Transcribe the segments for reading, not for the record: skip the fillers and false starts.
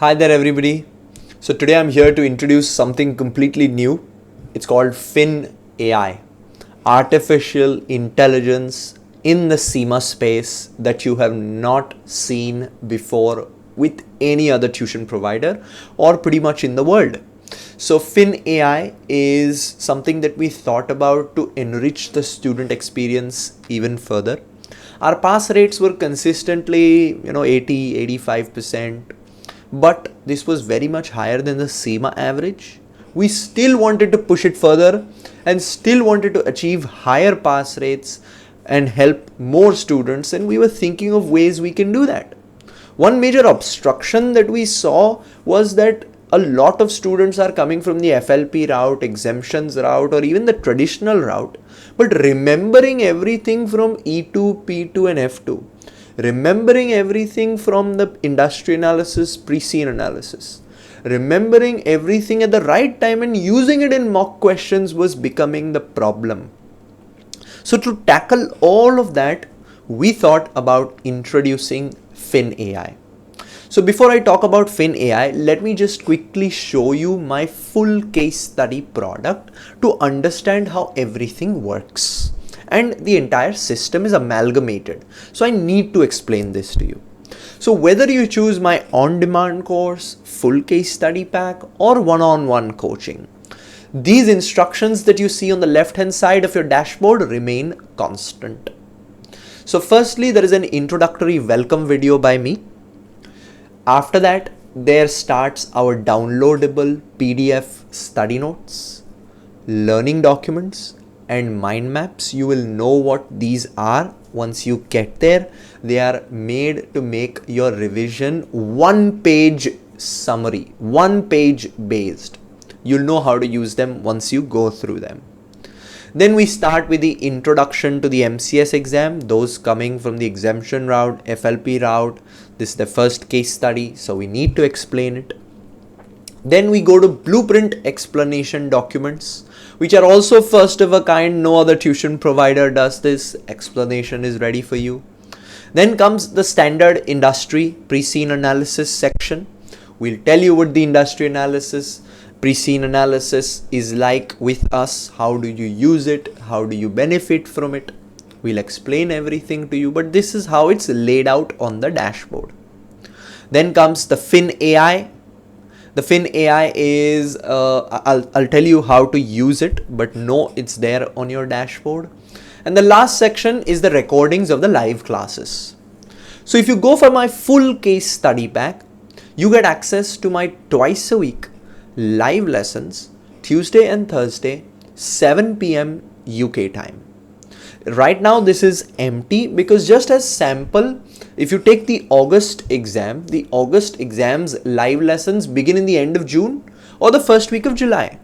Hi there everybody. So today I'm here to introduce something completely new. It's called Fin AI, artificial intelligence in the CIMA space that you have not seen before with any other tuition provider or pretty much in the world. So Fin AI is something that we thought about to enrich the student experience even further. Our pass rates were consistently, 80, 85%. But this was very much higher than the CIMA average. We still wanted to push it further and still wanted to achieve higher pass rates and help more students, and we were thinking of ways we can do that. One major obstruction that we saw was that a lot of students are coming from the FLP route, exemptions route, or even the traditional route, but remembering everything from E2, P2 and F2. Remembering everything from the industry analysis, pre-scene analysis, remembering everything at the right time and using it in mock questions was becoming the problem. So to tackle all of that, we thought about introducing Fin AI. So before I talk about Fin AI, let me just quickly show you my full case study product to understand how everything works. And the entire system is amalgamated. So I need to explain this to you. So whether you choose my on-demand course, full case study pack, or one-on-one coaching, these instructions that you see on the left-hand side of your dashboard remain constant. So firstly, there is an introductory welcome video by me. After that, there starts our downloadable PDF study notes, learning documents, and mind maps. You will know what these are once you get there. They are made to make your revision one-page summary, one-page based. You'll know how to use them once you go through them. Then we start with the introduction to the MCS exam, those coming from the exemption route, FLP route. This is the first case study, so we need to explain it. Then we go to blueprint explanation documents, which are also first of a kind. No other tuition provider does this. Explanation is ready for you. Then comes the standard industry pre-scene analysis section. We'll tell you what the industry analysis, pre-scene analysis is like with us. How do you use it? How do you benefit from it? We'll explain everything to you, but this is how it's laid out on the dashboard. Then comes the Fin AI. The Fin AI is, I'll tell you how to use it, but no, it's there on your dashboard. And the last section is the recordings of the live classes. So if you go for my full case study pack, you get access to my twice a week live lessons, Tuesday and Thursday, 7 p.m. UK time. Right now this is empty because just as sample, if you take the August exam, the August exams live lessons begin in the end of June or the first week of July.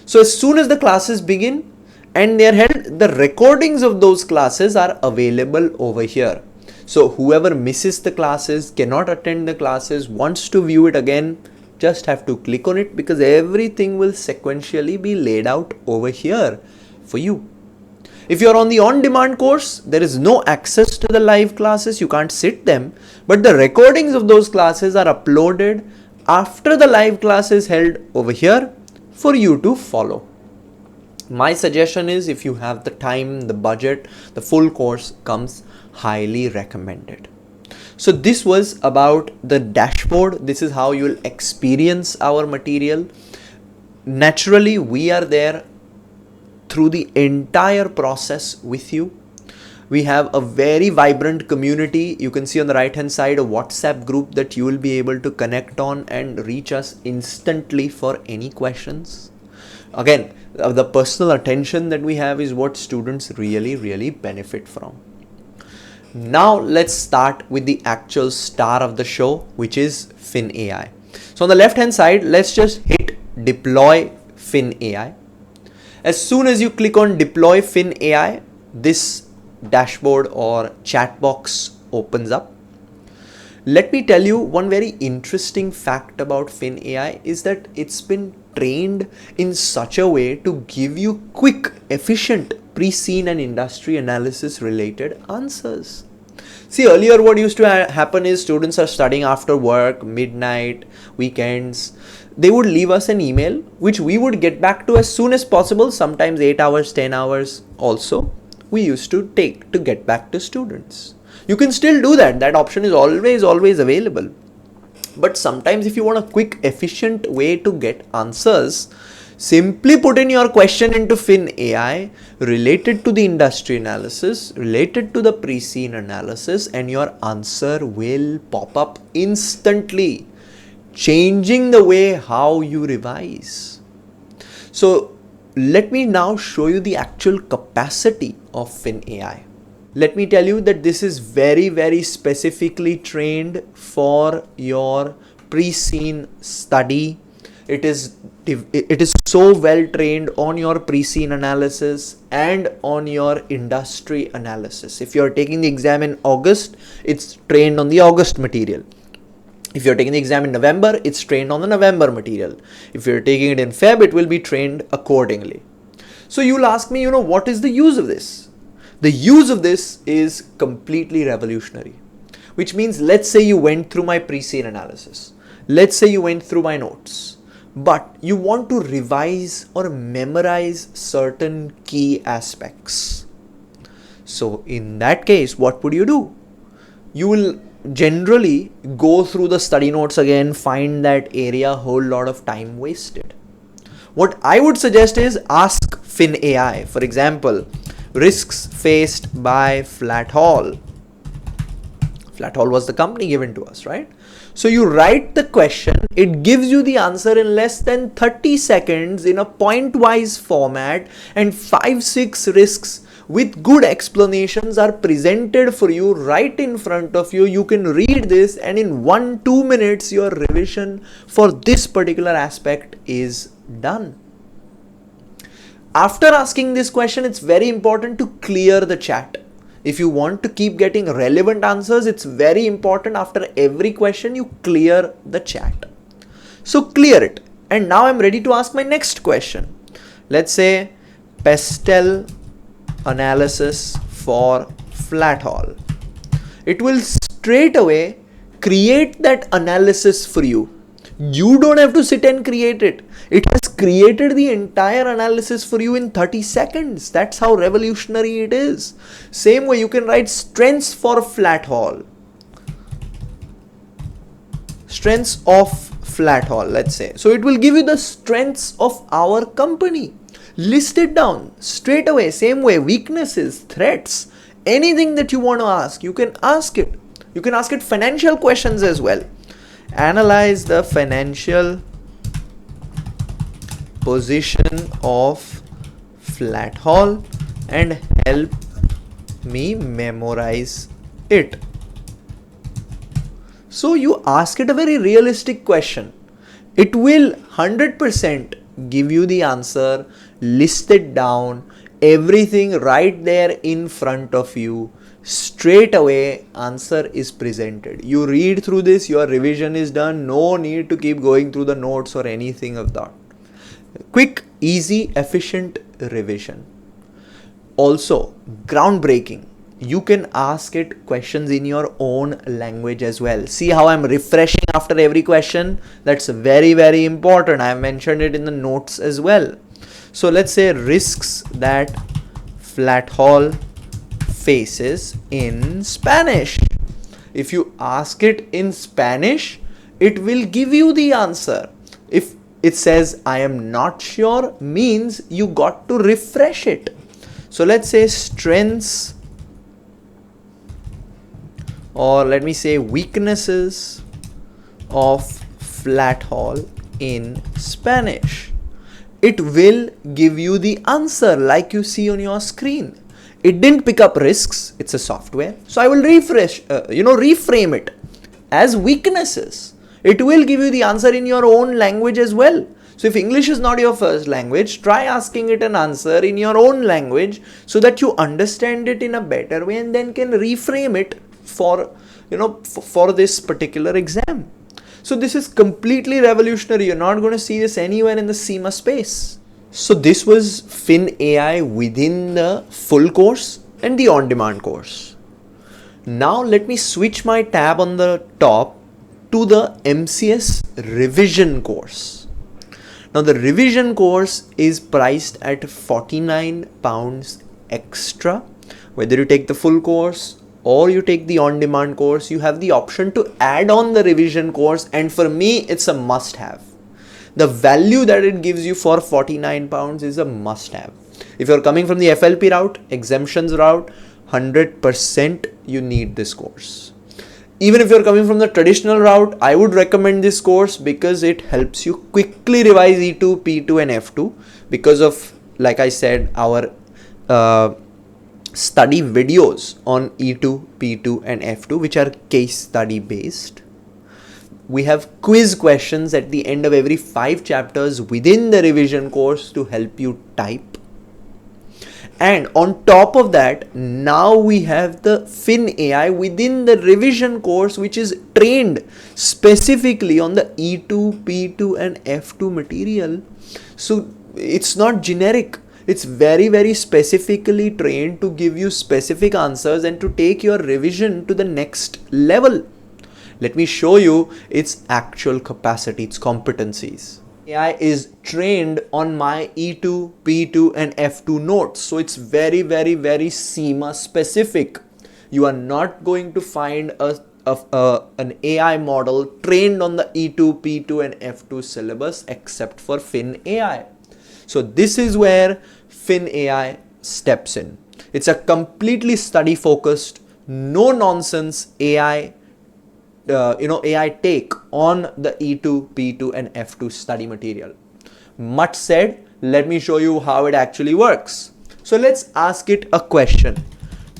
So as soon as the classes begin and they are held, the recordings of those classes are available over here. So whoever misses the classes, cannot attend the classes, wants to view it again, just have to click on it because everything will sequentially be laid out over here for you. If you're on the on-demand course, there is no access to the live classes, you can't sit them, but the recordings of those classes are uploaded after the live class is held over here for you to follow. My suggestion is, if you have the time, the budget, the full course comes highly recommended. So this was about the dashboard. This is how you'll experience our material. Naturally, we are there through the entire process with you. We have a very vibrant community. You can see on the right hand side a WhatsApp group that you will be able to connect on and reach us instantly for any questions. Again, the personal attention that we have is what students really benefit from. Now let's start with the actual star of the show, which is Fin AI. So on the left hand side, let's just hit deploy Fin AI. As soon as you click on deploy Fin AI, this dashboard or chat box opens up. Let me tell you one very interesting fact about Fin AI is that it's been trained in such a way to give you quick, efficient pre-scene and industry analysis related answers. See, earlier what used to happen is students are studying after work, midnight, weekends. They would leave us an email, which we would get back to as soon as possible, sometimes 8 hours, 10 hours also. We used to take to get back to students. You can still do that. That option is always available. But sometimes if you want a quick, efficient way to get answers, simply put in your question into Fin AI related to the industry analysis, related to the pre-scene analysis, and your answer will pop up instantly, changing the way how you revise. So let me now show you the actual capacity of Fin AI. Let me tell you that this is very specifically trained for your pre-scene study. It is so well trained on your pre-scene analysis and on your industry analysis. If you are taking the exam in August, it's trained on the August material. If you're taking the exam in November, it's trained on the November material. If you're taking it in Feb, it will be trained accordingly. So you'll ask me, what is the use of this? The use of this is completely revolutionary, which means let's say you went through my pre-scene analysis. Let's say you went through my notes, but you want to revise or memorize certain key aspects. So in that case, what would you do? You will generally go through the study notes again, find that area, whole lot of time wasted. What I would suggest is ask Fin AI. For example, risks faced by Flat Hall. Flat Hall was the company given to us, right? So you write the question, it gives you the answer in less than 30 seconds in a point-wise format, and 5-6 risks with good explanations are presented for you right in front of you. You can read this, and in 1-2 minutes your revision for this particular aspect is done. After asking this question, it's very important to clear the chat. If you want to keep getting relevant answers, it's very important after every question you clear the chat. So clear it. And now I'm ready to ask my next question. Let's say pastel analysis for Flat Hall. It will straight away create that analysis for you. You don't have to sit and create it. It has created the entire analysis for you in 30 seconds. That's how revolutionary it is. Same way you can write strengths for Flat Hall. Strengths of Flat Hall, let's say. So it will give you the strengths of our company. List it down straight away. Same way, weaknesses, threats, anything that you want to ask, you can ask it. You can ask it financial questions as well. Analyze the financial position of Flat Hall and help me memorize it. So you ask it a very realistic question. It will 100% give you the answer, list it down, everything right there in front of you. Straight away answer is presented. You read through this, your revision is done. No need to keep going through the notes or anything of that. Quick, easy, efficient revision. Also, groundbreaking. You can ask it questions in your own language as well. See how I'm refreshing after every question? That's very important. I have mentioned it in the notes as well. So let's say risks that Flat Hall faces in Spanish. If you ask it in Spanish, it will give you the answer. If it says I am not sure, means you got to refresh it. So let's say strengths, or let me say weaknesses of Flat Hall in Spanish. It will give you the answer like you see on your screen. It didn't pick up risks, it's a software. So I will reframe it as weaknesses. It will give you the answer in your own language as well. So if English is not your first language, try asking it an answer in your own language so that you understand it in a better way and then can reframe it for this particular exam. So this is completely revolutionary. You're not going to see this anywhere in the CIMA space. So this was Fin AI within the full course and the on-demand course. Now let me switch my tab on the top to the MCS revision course. Now the revision course is priced at £49 extra. Whether you take the full course or you take the on-demand course, you have the option to add on the revision course, and for me it's a must-have. The value that it gives you for £49 is a must-have. If you're coming from the FLP route, exemptions route, 100% you need this course. Even if you're coming from the traditional route, I would recommend this course because it helps you quickly revise E2, P2 and F2 because of, like I said, our study videos on E2, P2 and F2, which are case study based. We have quiz questions at the end of every 5 chapters within the revision course to help you type. And on top of that, now we have the Fin AI within the revision course, which is trained specifically on the E2, P2 and F2 material. So it's not generic. It's very, very specifically trained to give you specific answers and to take your revision to the next level. Let me show you its actual capacity, its competencies. AI is trained on my E2, P2 and F2 notes. So it's very, very, very CIMA specific. You are not going to find an AI model trained on the E2, P2 and F2 syllabus except for Fin AI. So this is where Fin AI steps in. It's a completely study focused, no nonsense AI AI take on the E2, P2 and F2 study material. Much said, let me show you how it actually works. So let's ask it a question.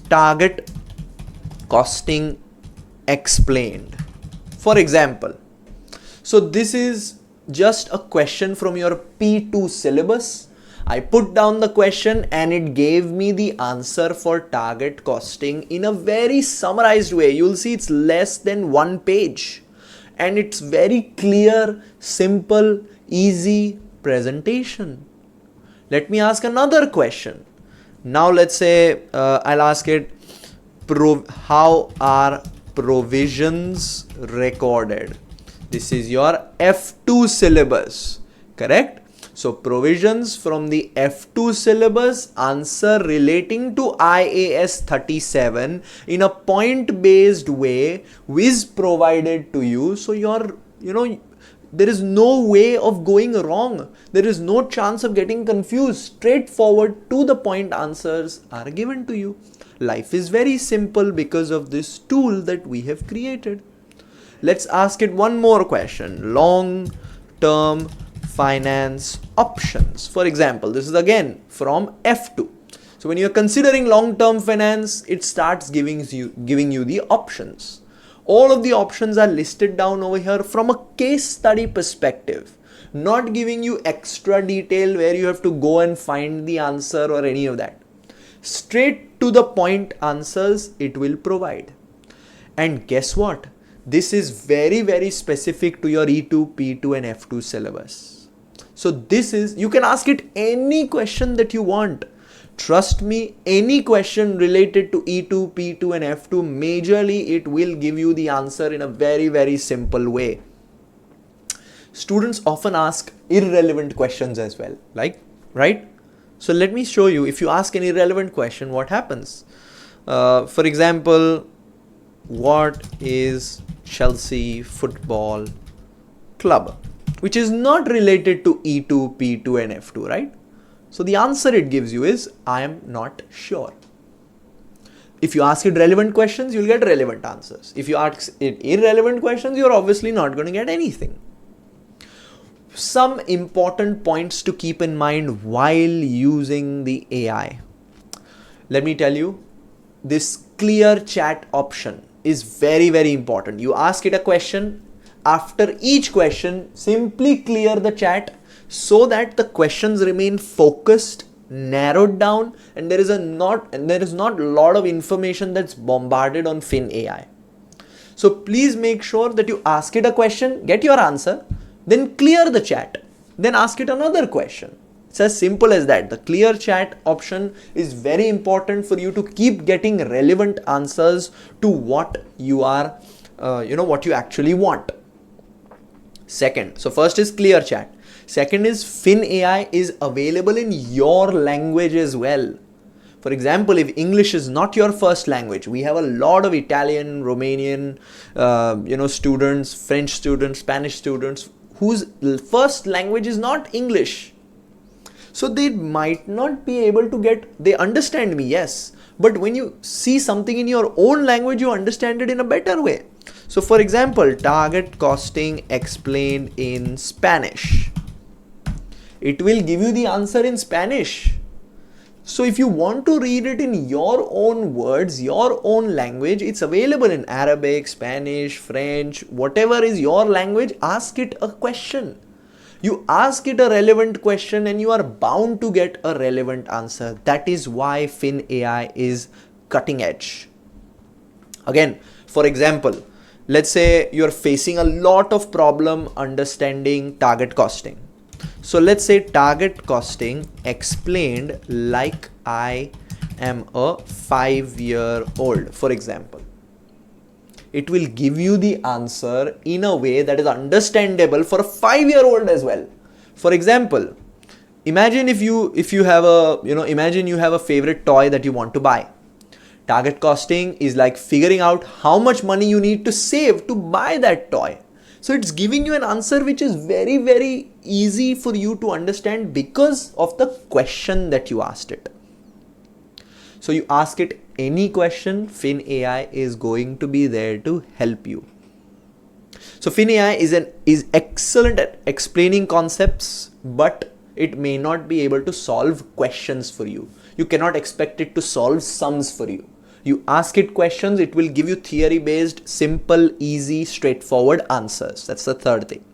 Target costing explained. For example, so this is just a question from your P2 syllabus. I put down the question and it gave me the answer for target costing in a very summarized way. You'll see it's less than 1 page and it's very clear, simple, easy presentation. Let me ask another question. Now let's say I'll ask it, how are provisions recorded? This is your F2 syllabus, correct? So provisions from the F2 syllabus, answer relating to IAS 37 in a point based way is provided to you. So there is no way of going wrong. There is no chance of getting confused. Straightforward to the point answers are given to you. Life is very simple because of this tool that we have created. Let's ask it one more question. Long term finance options. For example, this is again from F2. So when you're considering long-term finance, it starts giving you the options. All of the options are listed down over here from a case study perspective, not giving you extra detail where you have to go and find the answer or any of that. Straight to the point answers it will provide. And guess what? This is very, very specific to your E2, P2 and F2 syllabus. So this is, you can ask it any question that you want. Trust me, any question related to E2, P2 and F2, majorly it will give you the answer in a very, very simple way. Students often ask irrelevant questions as well, right? So let me show you, if you ask an irrelevant question, what happens? For example, what is Chelsea Football Club? Which is not related to E2, P2 and F2, right? So the answer it gives you is, I am not sure. If you ask it relevant questions, you'll get relevant answers. If you ask it irrelevant questions, you're obviously not going to get anything. Some important points to keep in mind while using the AI. Let me tell you, this clear chat option is very, very important. You ask it a question. After each question, simply clear the chat so that the questions remain focused, narrowed down, and there is not a lot of information that's bombarded on Fin AI. So please make sure that you ask it a question, get your answer, then clear the chat, then ask it another question. It's as simple as that. The clear chat option is very important for you to keep getting relevant answers to what you are, what you actually want. Second, so first is clear chat. Second is Fin AI is available in your language as well. For example, if English is not your first language, we have a lot of Italian, Romanian, students, French students, Spanish students whose first language is not English. So they might not be able to they understand me, yes, but when you see something in your own language, you understand it in a better way. So for example, target costing explained in Spanish. It will give you the answer in Spanish. So if you want to read it in your own words, your own language, it's available in Arabic, Spanish, French, whatever is your language, ask it a question. You ask it a relevant question and you are bound to get a relevant answer. That is why Fin AI is cutting edge. Again, for example, let's say you're facing a lot of problem understanding target costing. So let's say target costing explained like I am a 5-year-old, for example. It will give you the answer in a way that is understandable for a 5-year-old as well. For example, imagine if you have a favorite toy that you want to buy. Target costing is like figuring out how much money you need to save to buy that toy. So it's giving you an answer which is very, very easy for you to understand because of the question that you asked it. So you ask it any question, Fin AI is going to be there to help you. So Fin AI is excellent at explaining concepts, but it may not be able to solve questions for you. You cannot expect it to solve sums for you. You ask it questions, it will give you theory-based, simple, easy, straightforward answers. That's the third thing.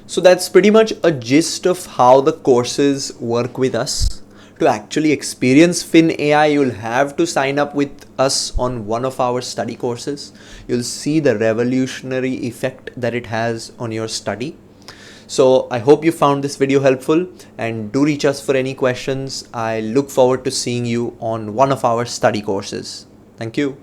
So that's pretty much a gist of how the courses work with us. To actually experience Fin AI, you'll have to sign up with us on one of our study courses. You'll see the revolutionary effect that it has on your study. So I hope you found this video helpful and do reach us for any questions. I look forward to seeing you on one of our study courses. Thank you.